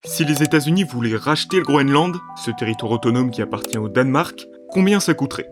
Si les États-Unis voulaient racheter le Groenland, ce territoire autonome qui appartient au Danemark, combien ça coûterait?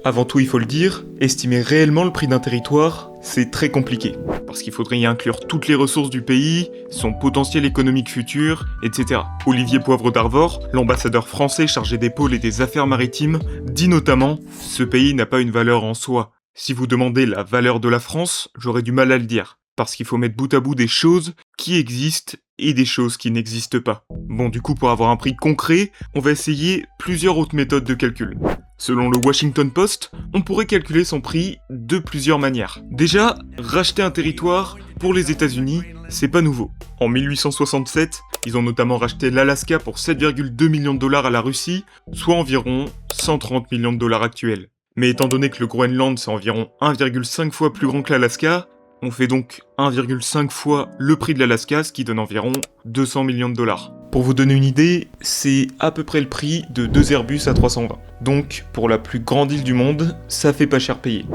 Avant tout, il faut le dire, estimer réellement le prix d'un territoire, c'est très compliqué. Parce qu'il faudrait y inclure toutes les ressources du pays, son potentiel économique futur, etc. Olivier Poivre d'Arvor, l'ambassadeur français chargé des pôles et des affaires maritimes, dit notamment « Ce pays n'a pas une valeur en soi. Si vous demandez la valeur de la France, j'aurais du mal à le dire. Parce qu'il faut mettre bout à bout des choses qui existent et des choses qui n'existent pas. Bon, du coup, pour avoir un prix concret, on va essayer plusieurs autres méthodes de calcul. Selon le Washington Post, on pourrait calculer son prix de plusieurs manières. Déjà, racheter un territoire, pour les États-Unis, c'est pas nouveau. En 1867, ils ont notamment racheté l'Alaska pour 7,2 millions de dollars à la Russie, soit environ 130 millions de dollars actuels. Mais étant donné que le Groenland c'est environ 1,5 fois plus grand que l'Alaska, on fait donc 1,5 fois le prix de l'Alaska, ce qui donne environ 200 millions de dollars. Pour vous donner une idée, c'est à peu près le prix de 2 Airbus A320. Donc, pour la plus grande île du monde, ça fait pas cher payer.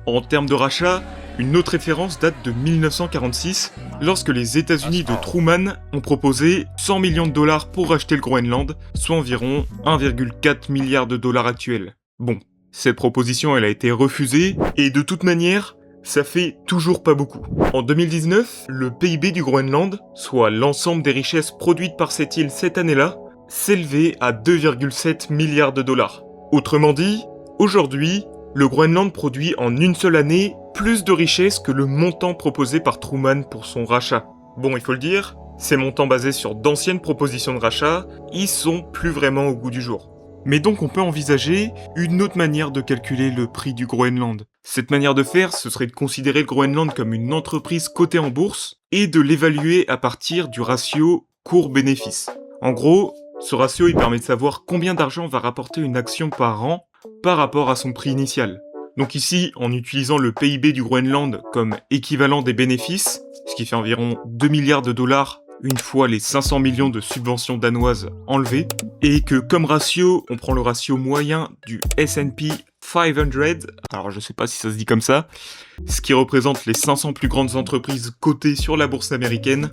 En termes de rachat, une autre référence date de 1946, lorsque les États-Unis de Truman ont proposé 100 millions de dollars pour racheter le Groenland, soit environ 1,4 milliard de dollars actuels. Bon, cette proposition elle a été refusée, et de toute manière, ça fait toujours pas beaucoup. En 2019, le PIB du Groenland, soit l'ensemble des richesses produites par cette île cette année-là, s'élevait à 2,7 milliards de dollars. Autrement dit, aujourd'hui, le Groenland produit en une seule année plus de richesses que le montant proposé par Truman pour son rachat. Bon, il faut le dire, ces montants basés sur d'anciennes propositions de rachat, ils sont plus vraiment au goût du jour. Mais donc on peut envisager une autre manière de calculer le prix du Groenland. Cette manière de faire, ce serait de considérer le Groenland comme une entreprise cotée en bourse et de l'évaluer à partir du ratio cours-bénéfice. En gros, ce ratio il permet de savoir combien d'argent va rapporter une action par an par rapport à son prix initial. Donc ici, en utilisant le PIB du Groenland comme équivalent des bénéfices, ce qui fait environ 2 milliards de dollars une fois les 500 millions de subventions danoises enlevées, et que comme ratio, on prend le ratio moyen du S&P 500, alors je sais pas si ça se dit comme ça, ce qui représente les 500 plus grandes entreprises cotées sur la bourse américaine,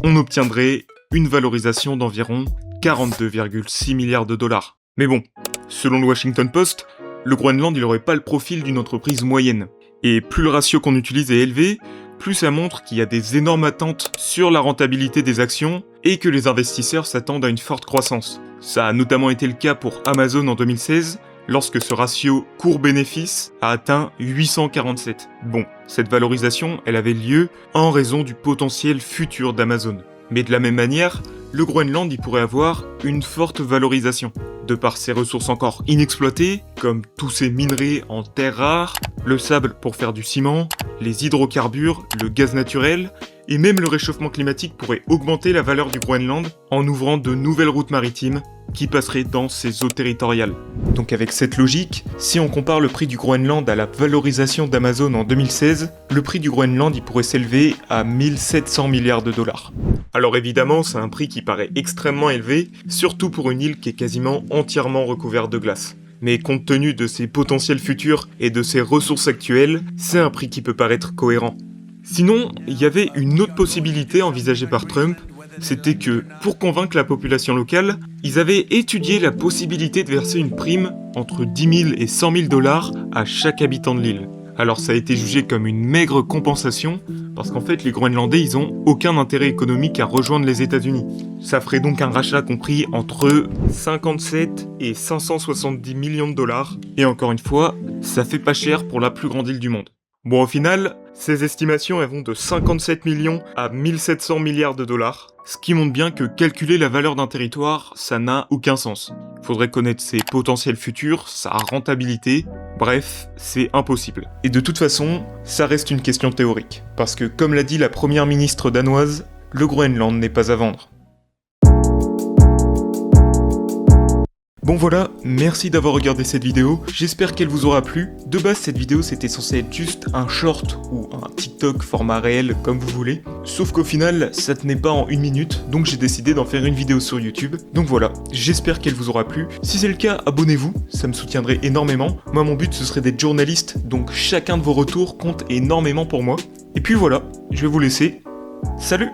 on obtiendrait une valorisation d'environ 42,6 milliards de dollars. Mais bon, selon le Washington Post, le Groenland il aurait pas le profil d'une entreprise moyenne. Et plus le ratio qu'on utilise est élevé, plus ça montre qu'il y a des énormes attentes sur la rentabilité des actions et que les investisseurs s'attendent à une forte croissance. Ça a notamment été le cas pour Amazon en 2016, lorsque ce ratio cours-bénéfice a atteint 847. Bon, cette valorisation, elle avait lieu en raison du potentiel futur d'Amazon. Mais de la même manière, le Groenland y pourrait avoir une forte valorisation, de par ses ressources encore inexploitées, comme tous ces minerais en terres rares, le sable pour faire du ciment, les hydrocarbures, le gaz naturel, et même le réchauffement climatique pourrait augmenter la valeur du Groenland en ouvrant de nouvelles routes maritimes qui passeraient dans ses eaux territoriales. Donc avec cette logique, si on compare le prix du Groenland à la valorisation d'Amazon en 2016, le prix du Groenland il pourrait s'élever à 1700 milliards de dollars. Alors évidemment, c'est un prix qui paraît extrêmement élevé, surtout pour une île qui est quasiment entièrement recouverte de glace. Mais compte tenu de ses potentiels futurs et de ses ressources actuelles, c'est un prix qui peut paraître cohérent. Sinon, il y avait une autre possibilité envisagée par Trump, c'était que, pour convaincre la population locale, ils avaient étudié la possibilité de verser une prime entre 10 000 et 100 000 dollars à chaque habitant de l'île. Alors ça a été jugé comme une maigre compensation, parce qu'en fait les Groenlandais ils ont aucun intérêt économique à rejoindre les États-Unis. Ça ferait donc un rachat compris entre 57 et 570 millions de dollars, et encore une fois, ça fait pas cher pour la plus grande île du monde. Bon au final, ces estimations elles vont de 57 millions à 1700 milliards de dollars, ce qui montre bien que calculer la valeur d'un territoire, ça n'a aucun sens. Faudrait connaître ses potentiels futurs, sa rentabilité, bref, c'est impossible. Et de toute façon, ça reste une question théorique, parce que comme l'a dit la première ministre danoise, le Groenland n'est pas à vendre. Bon voilà, merci d'avoir regardé cette vidéo, j'espère qu'elle vous aura plu. De base cette vidéo c'était censé être juste un short ou un TikTok format réel comme vous voulez. Sauf qu'au final ça tenait pas en 1 minute, donc j'ai décidé d'en faire une vidéo sur YouTube. Donc voilà, j'espère qu'elle vous aura plu. Si c'est le cas, abonnez-vous, ça me soutiendrait énormément. Moi mon but ce serait d'être journaliste, donc chacun de vos retours compte énormément pour moi. Et puis voilà, je vais vous laisser. Salut!